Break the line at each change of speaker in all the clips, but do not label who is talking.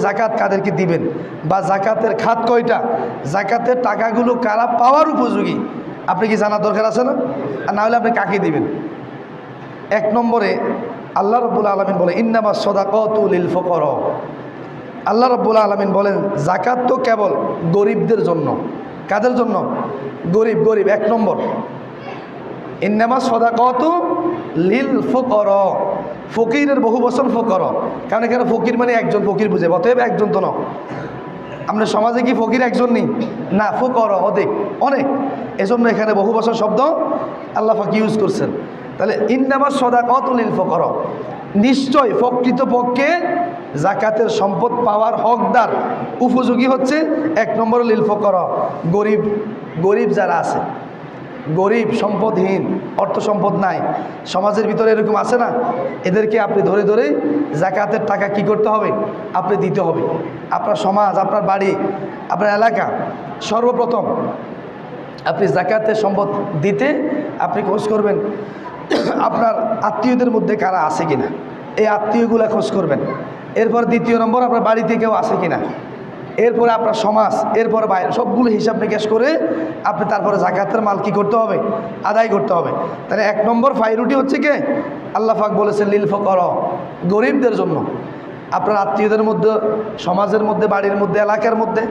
জাকাত কাদেরকে দিবেন বা জাকাতের খাত কয়টা, জাকাতের টাকাগুলো কারা পাওয়ার উপযোগী আপনি কি জানার দরকার আছে না? আর না হলে আপনি কাকে দিবেন? এক নম্বরে আল্লাহ রাব্বুল আলামিন বলে ইন্নামাস সাদাকাতু লিল ফুকারা। আল্লাহ রাব্বুল আলামিন বলেন জাকাত তো কেবল গরিবদের জন্য। কাদের জন্য? গরিব। এক নম্বর ইন্নামাস সাদাকাতু লিল ফুকারা। ফকিরের বহু বচন ফুকারা, কারণ এখানে ফকির মানে একজন ফকির বুঝে, অতএব একজন তো না। আমরা সমাজে কি ফকির একজন নেই? না, ফুকারা অনেক। এজন্য এখানে বহু বচন শব্দ আল্লাহ পাক ইউজ করছেন। তাহলে ইন্নামাস সাদাকাতু লিল ফুকারা, নিশ্চয় প্রকৃতপক্ষে জাকাতের সম্পদ পাওয়ার হকদার উপযোগী হচ্ছে এক নম্বর লিল ফুকারা, গরিব যারা আছে, গরিব সম্পদহীন, অর্থ সম্পদ নাই, সমাজের ভিতরে এরকম আছে না, এদেরকে আপনি ধরে ধরে জাকাতের টাকা কি করতে হবে? আপনি দিতে হবে। আপনার সমাজ, আপনার বাড়ি, আপনার এলাকা, সর্বপ্রথম আপনি জাকাতের সম্পদ দিতে আপনি খোঁজ করবেন আপনার আত্মীয়দের মধ্যে কারা আছে কিনা, এই আত্মীয়গুলো খোঁজ করবেন। এরপর দ্বিতীয় নম্বর আপনার বাড়িতে কেউ আছে কিনা, এরপরে আপনার সমাজ, এরপরে বাইরে, সবগুলো হিসাব নিকাশ করে আপনি তারপরে জাকাতের মাল কি করতে হবে? আদায় করতে হবে। তাহলে এক নম্বর প্রায়োরিটি হচ্ছে কে? আল্লাহ পাক বলেছেন লিল ফুকারা, গরিবদের জন্য। আপনার আত্মীয়দের মধ্যে, সমাজের মধ্যে, বাড়ির মধ্যে, এলাকার মধ্যে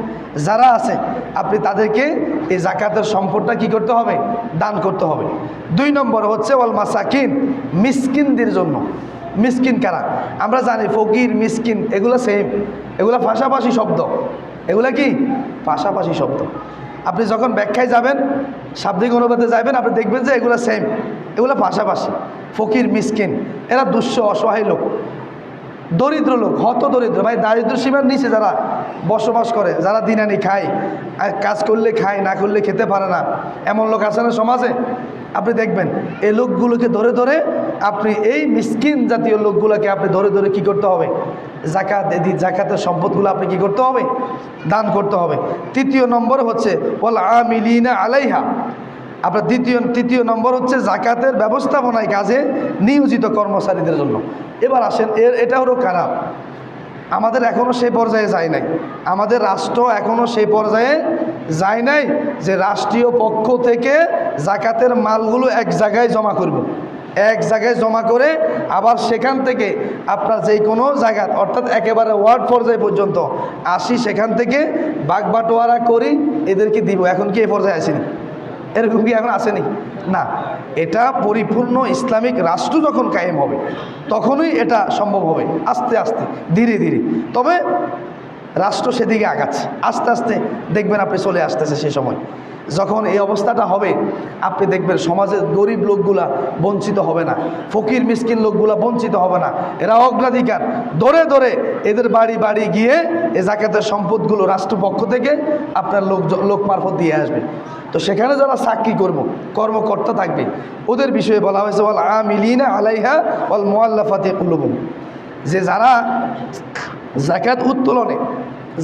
যারা আছে আপনি তাদেরকে এই জাকাতের সম্পদটা কি করতে হবে? দান করতে হবে। দুই নম্বর হচ্ছে ওয়াল মাসাকিন, মিসকিনদের জন্য। মিসকিন কারা? আমরা জানি ফকির, মিসকিন এগুলো সেম, এগুলো পাশাপাশি শব্দ। এগুলা কি? পাশাপাশি শব্দ। আপনি যখন ব্যাখ্যায় যাবেন, শাব্দিক অনুবাদে যাবেন, আপনি দেখবেন যে এগুলো সেম, এগুলো পাশাপাশি। ফকির, মিসকিন এরা দুঃস্ব, অসহায় লোক, দরিদ্র লোক, হত দরিদ্র, ভাই দারিদ্র সীমার নিচে যারা বসবাস করে, যারা দিনানি খায়, কাজ করলে খায়, না করলে খেতে পারে না, এমন লোক আছে না সমাজে? আপনি দেখবেন এই লোকগুলোকে ধরে ধরে আপনি এই মিসকিন জাতীয় লোকগুলোকে আপনি ধরে ধরে কি করতে হবে? জাকাতের সম্পদগুলো আপনি কি করতে হবে? দান করতে হবে। তৃতীয় নম্বর হচ্ছে ওয়াল আমিলিনা আলাইহা। আপনার তৃতীয় নম্বর হচ্ছে জাকাতের ব্যবস্থাপনায় কাজে নিয়োজিত কর্মচারীদের জন্য। এবার আসেন, এটা হলো খারাপ, আমাদের এখনও সেই পর্যায়ে যায় নাই, আমাদের রাষ্ট্র এখনও সেই পর্যায়ে যায় নাই যে রাষ্ট্রীয় পক্ষ থেকে জাকাতের মালগুলো এক জায়গায় জমা করব, এক জায়গায় জমা করে আবার সেখান থেকে আপনার যে কোনো জায়গা, অর্থাৎ একেবারে ওয়ার্ড পর্যায়ে পর্যন্ত আসি, সেখান থেকে বাগবাটোয়ারা করি এদেরকে দিব। এখন কি এই পর্যায়ে আসেনি? এরকম কি এখন আসেনি? না, এটা পরিপূর্ণ ইসলামিক রাষ্ট্র যখন কায়েম হবে তখনই এটা সম্ভব হবে, আস্তে আস্তে, ধীরে ধীরে। তবে রাষ্ট্র সেদিকে আগাচ্ছে, আস্তে আস্তে দেখবেন আপনি চলে আসতেছে সে সময়। যখন এই অবস্থাটা হবে আপনি দেখবেন সমাজের গরিব লোকগুলা বঞ্চিত হবে না, ফকির মিসকিন লোকগুলা বঞ্চিত হবে না। এরা অগ্রাধিকার ধরে ধরে এদের বাড়ি বাড়ি গিয়ে এই জাকাতের সম্পদগুলো রাষ্ট্রপক্ষ থেকে আপনার লোক মারফত দিয়ে আসবে। তো সেখানে যারা চাকরি কর্মকর্তা থাকবে ওদের বিষয়ে বলা হয়েছে ওয়াল আমিলিনা আলাইহা ওয়াল মুআল্লাফাতি কুলুবুহুম, যে যারা জাকাত উত্তোলনে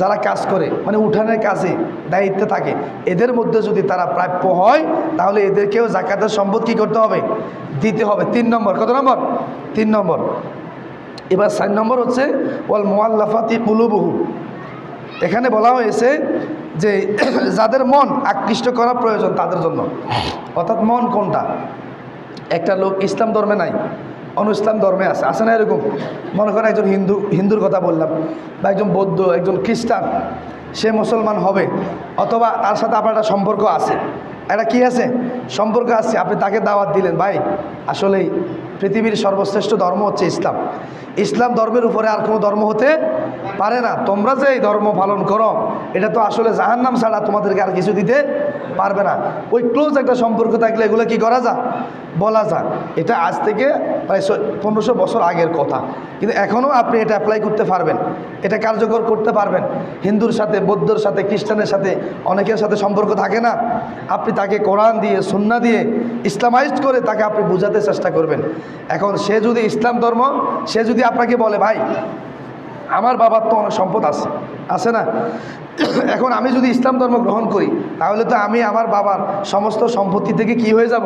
যারা কাজ করে, মানে উঠানের কাজে দায়িত্বে থাকে, এদের মধ্যে যদি তারা প্রাপ্য হয় তাহলে এদেরকেও জাকাতের সম্পদ কী করতে হবে? দিতে হবে। 3 নম্বর। কত নম্বর? 3 নম্বর। এবার 4 নম্বর হচ্ছে ওয়াল মুআল্লাফাতি কুলুবুহুম। এখানে বলা হয়েছে যে যাদের মন আকৃষ্ট করা প্রয়োজন তাদের জন্য। অর্থাৎ মন কোনটা? একটা লোক ইসলাম ধর্মে নাই, অন্য ইসলাম ধর্মে আছে না? এরকম মনে করেন একজন হিন্দুর কথা বললাম, বা একজন বৌদ্ধ, একজন খ্রিস্টান, সে মুসলমান হবে, অথবা তার সাথে আপনার একটা সম্পর্ক আছে, একটা কি আছে? সম্পর্ক আছে। আপনি তাকে দাওয়াত দিলেন, ভাই আসলেই পৃথিবীর সর্বশ্রেষ্ঠ ধর্ম হচ্ছে ইসলাম, ইসলাম ধর্মের উপরে আর কোনো ধর্ম হতে পারে না, তোমরা যে এই ধর্ম পালন করো এটা তো আসলে জাহান্নাম ছাড়া তোমাদেরকে আর কিছু দিতে পারবে না। ওই ক্লোজ একটা সম্পর্ক থাকলে এগুলো কি করা যায়? বলা যায়। এটা আজ থেকে প্রায় 1500 বছর আগের কথা, কিন্তু এখনও আপনি এটা অ্যাপ্লাই করতে পারবেন, এটা কার্যকর করতে পারবেন। হিন্দুর সাথে, বৌদ্ধর সাথে, খ্রিস্টানের সাথে অনেকের সাথে সম্পর্ক থাকে না, আপনি তাকে কোরআন দিয়ে, সুন্নাহ দিয়ে ইসলামাইজড করে তাকে আপনি বোঝাতে চেষ্টা করবেন। এখন সে যদি ইসলাম ধর্ম, সে যদি আপনাকে বলে ভাই আমার বাবার তো অনেক সম্পদ আছে না, এখন আমি যদি ইসলাম ধর্ম গ্রহণ করি তাহলে তো আমি আমার বাবার সমস্ত সম্পত্তি থেকে কি হয়ে যাব?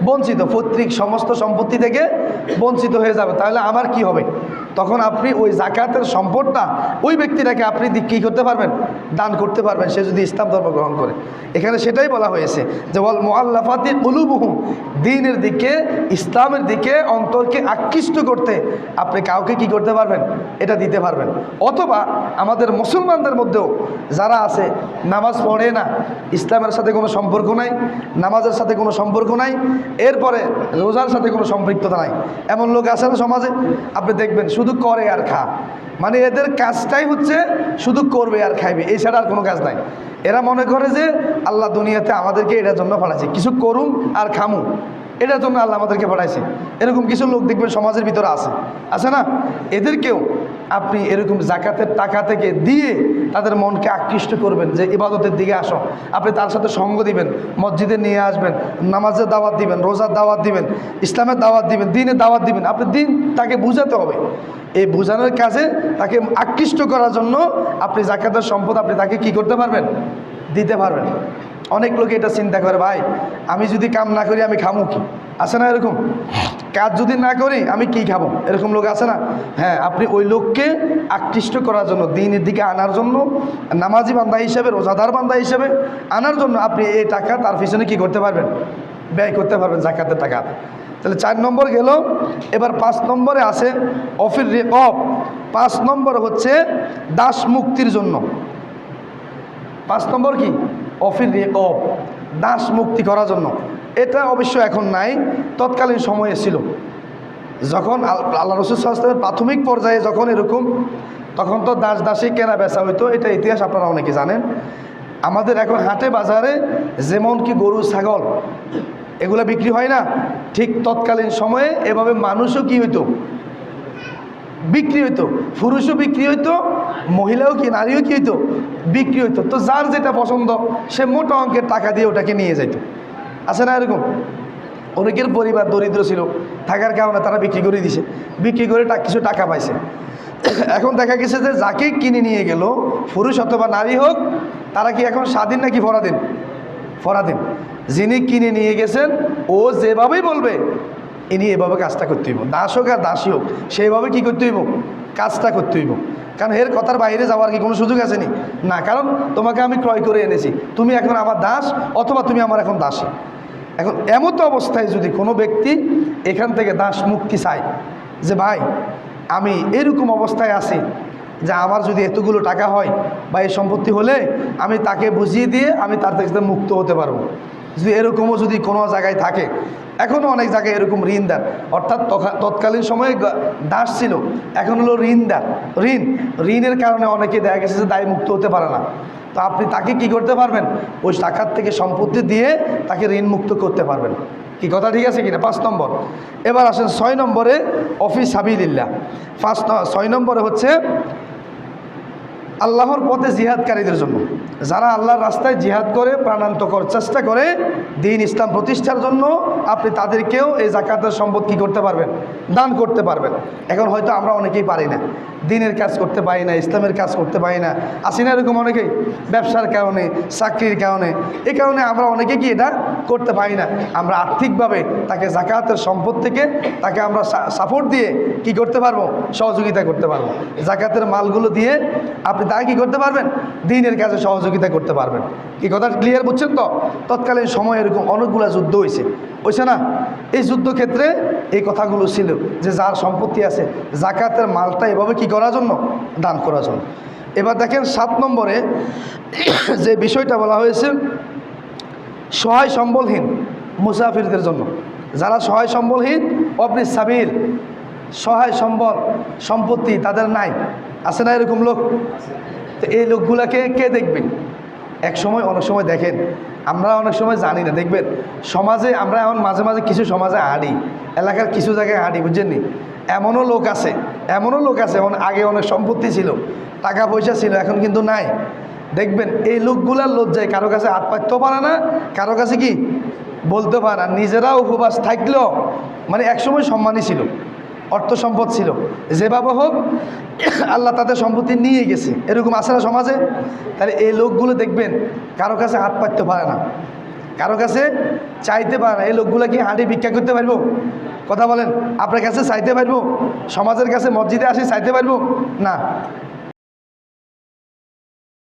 বঞ্চিত, পৈতৃক সমস্ত সম্পত্তি থেকে বঞ্চিত হয়ে যাবে। তাহলে আমার কি হবে? তখন আপনি ওই জাকাতের সম্পদটা ওই ব্যক্তিটাকে আপনি কী করতে পারবেন, দান করতে পারবেন, সে যদি ইসলাম ধর্ম গ্রহণ করে। এখানে সেটাই বলা হয়েছে যে ওয়াল মুআল্লাফাতি কুলুবুহুম, দ্বীনের দিকে, ইসলামের দিকে অন্তরকে আকৃষ্ট করতে আপনি কাউকে কি করতে পারবেন, এটা দিতে পারবেন। অথবা আমাদের মুসলমানদের মধ্যেও যারা আছে নামাজ পড়ে না, ইসলামের সাথে কোনো সম্পর্ক নাই, নামাজের সাথে কোনো সম্পর্ক নাই, এরপরে রোজার সাথে কোনো সম্পৃক্ততা নাই, এমন লোক আছে না সমাজে? আপনি দেখবেন শুধু করে আর খা, মানে এদের কাজটাই হচ্ছে শুধু করবে আর খাইবে, এছাড়া আর কোনো কাজ নাই। এরা মনে করে যে আল্লাহ দুনিয়াতে আমাদেরকে এটার জন্য পাঠাইছে, কিছু করুম আর খামু, এটার জন্য আল্লাহ আমাদেরকে পাঠাইছে। এরকম কিছু লোক দেখবেন সমাজের ভিতরে আছে না? এদেরকেও আপনি এরকম জাকাতের টাকা থেকে দিয়ে তাদের মনকে আকৃষ্ট করবেন যে ইবাদতের দিকে আসো। আপনি তার সাথে সঙ্গ দিবেন, মসজিদে নিয়ে আসবেন, নামাজের দাওয়াত দিবেন, রোজার দাওয়াত দিবেন, ইসলামের দাওয়াত দিবেন, দিনের দাওয়াত দিবেন। আপনি দিন তাকে বুঝাতে হবে। এই বোঝানোর কাজে তাকে আকৃষ্ট করার জন্য আপনি জাকাতের সম্পদ আপনি তাকে কি করতে পারবেন, দিতে পারবেন। অনেক লোকে এটা চিন্তা করে, ভাই আমি যদি কাম না করি আমি খামো কি? আছে না এরকম? কাজ যদি না করি আমি কি খাবো? এরকম লোক আছে না? হ্যাঁ, আপনি ওই লোককে আকৃষ্ট করার জন্য, দিনের দিকে আনার জন্য, নামাজি বান্দা হিসেবে, রোজাদার বান্দা হিসেবে আনার জন্য আপনি এই টাকা তার পিছনে কি করতে পারবেন, ব্যয় করতে পারবেন জাকাতের টাকা। তাহলে 4 নম্বর গেল। এবার 5 নম্বরে আছে অফির রিকব। 5 নম্বর হচ্ছে দাস মুক্তির জন্য। 5 নম্বর কি? অফির রিকব, দাস মুক্তি করার জন্য। এটা অবশ্য এখন নাই, তৎকালীন সময়ে ছিল। যখন আল্লাহ রাসূল সাল্লাল্লাহু আলাইহি ওয়াসাল্লামের প্রাথমিক পর্যায়ে যখন এরকম, তখন তো দাস দাসী কেনা বেচা হইতো, এটা ইতিহাস আপনারা অনেকে জানেন। আমাদের এখন হাটে বাজারে যেমন কি গরু ছাগল এগুলো বিক্রি হয় না, ঠিক তৎকালীন সময়ে এভাবে মানুষও কি হইতো, বিক্রি হইতো। পুরুষও বিক্রি হইতো, মহিলাও কি, নারীও কি হইতো, বিক্রি হইতো। তো যার যেটা পছন্দ সে মোটা অঙ্কের টাকা দিয়ে ওটাকে নিয়ে যাইতো। আছে না এরকম? অনেকের পরিবার দরিদ্র ছিল, থাকার কারণে তারা বিক্রি করে দিছে, বিক্রি করে কিছু টাকা পাইছে। এখন দেখা গেছে যে যাকে কিনে নিয়ে গেল, পুরুষ অথবা নারী হোক, তারা কি এখন স্বাধীন নাকি পরাধীন? পরাধীন। যিনি কিনে নিয়ে গেছেন ও যেভাবেই বলবে ইনি এভাবে কাজটা করতে হইব, দাস হোক আর দাসী হোক, সেইভাবে কি করতে হইব, কাজটা করতে হইব। কারণ এর কথার বাইরে যাওয়ার কি কোনো সুযোগ আছে নি? না, কারণ তোমাকে আমি ক্রয় করে এনেছি, তুমি এখন আমার দাস, অথবা তুমি আমার এখন দাসী। এখন এমতো অবস্থায় যদি কোনো ব্যক্তি এখান থেকে দাস মুক্তি চায়, যে ভাই আমি এরকম অবস্থায় আছি যে আমার যদি এতগুলো টাকা হয় বা এই সম্পত্তি হলে আমি তাকে বুঝিয়ে দিয়ে আমি তার থেকে মুক্ত হতে পারবো, যদি এরকমও যদি কোনো জায়গায় থাকে, এখনও অনেক জায়গায় এরকম ঋণদার, অর্থাৎ তৎকালীন সময়ে দাস ছিল, এখন হলো ঋণদার। ঋণের কারণে অনেকে দেখা গেছে যে দায় মুক্ত হতে পারে না। তো আপনি তাকে কি করতে পারবেন, ওই টাকার থেকে সম্পত্তি দিয়ে তাকে ঋণ মুক্ত করতে পারবেন। কি কথা ঠিক আছে কিনা? 5 নম্বর। এবার আসেন 6 নম্বরে অফি সাবিলিল্লাহ। 6 নম্বরে হচ্ছে আল্লাহর পথে জিহাদকারীদের জন্য, যারা আল্লাহর রাস্তায় জিহাদ করে প্রাণান্তকর চেষ্টা করে দিন ইসলাম প্রতিষ্ঠার জন্য, আপনি তাদেরকেও এই জাকাতের সম্পদ কী করতে পারবেন, দান করতে পারবেন। এখন হয়তো আমরা অনেকেই পারি না, দিনের কাজ করতে পারি না, ইসলামের কাজ করতে পারি না, আসি না এরকম অনেকেই, ব্যবসার কারণে, চাকরির কারণে, এই কারণে আমরা অনেকে কি এটা করতে পারি না। আমরা আর্থিকভাবে তাকে জাকাতের সম্পদ থেকে তাকে আমরা সাপোর্ট দিয়ে কি করতে পারবো, সহযোগিতা করতে পারবো। জাকাতের মালগুলো দিয়ে আপনি তাকে কী করতে পারবেন, দিনের কাজে সহযোগিতা করতে পারবেন। কি কথা ক্লিয়ার বুঝছেন তো? তৎকালীন সময় এরকম অনেকগুলো যুদ্ধ হয়েছে না? এই যুদ্ধক্ষেত্রে এই কথাগুলো ছিল যে যার সম্পত্তি আছে জাকাতের মালটা এভাবে কি করার জন্য, দান করার জন্য। এবার দেখেন 7 নম্বরে যে বিষয়টা বলা হয়েছে সহায় সম্বলহীন মুসাফিরদের জন্য, যারা সহায় সম্বলহীন, আপনি সাবিল, সহায় সম্পত্তি তাদের নাই, আছে না এরকম লোক? তো এই লোকগুলাকে কে দেখবে? অনেক সময় দেখেন, আমরা অনেক সময় জানি না, দেখবেন সমাজে আমরা এখন মাঝে মাঝে কিছু সমাজে হাঁটি, এলাকার কিছু জায়গায় হাঁটি, বুঝছেননি? এমনও লোক আছে এখন আগে অনেক সম্পত্তি ছিল, টাকা পয়সা ছিল, এখন কিন্তু নাই। দেখবেন এই লোকগুলার লজ্জায় কারো কাছে হাত পাততেও পারে না, কারো কাছে কি বলতে পারে না, নিজেরা উপবাস থাকলেও মানে একসময় সম্মানী ছিল, অর্থ সম্পদ ছিল, যেভাবে হোক আল্লাহ তাদের সম্পত্তি নিয়ে গেছে, এরকম আছে না সমাজে? তাহলে এই লোকগুলো দেখবেন কারো কাছে হাত পাততে পারে না, কারো কাছে চাইতে পারে না। এই লোকগুলো কি হাঁটি ভিক্ষা করতে পারবো? কথা বলেন, আপনার কাছে চাইতে পারবো? সমাজের কাছে মসজিদে আসি চাইতে পারবো না।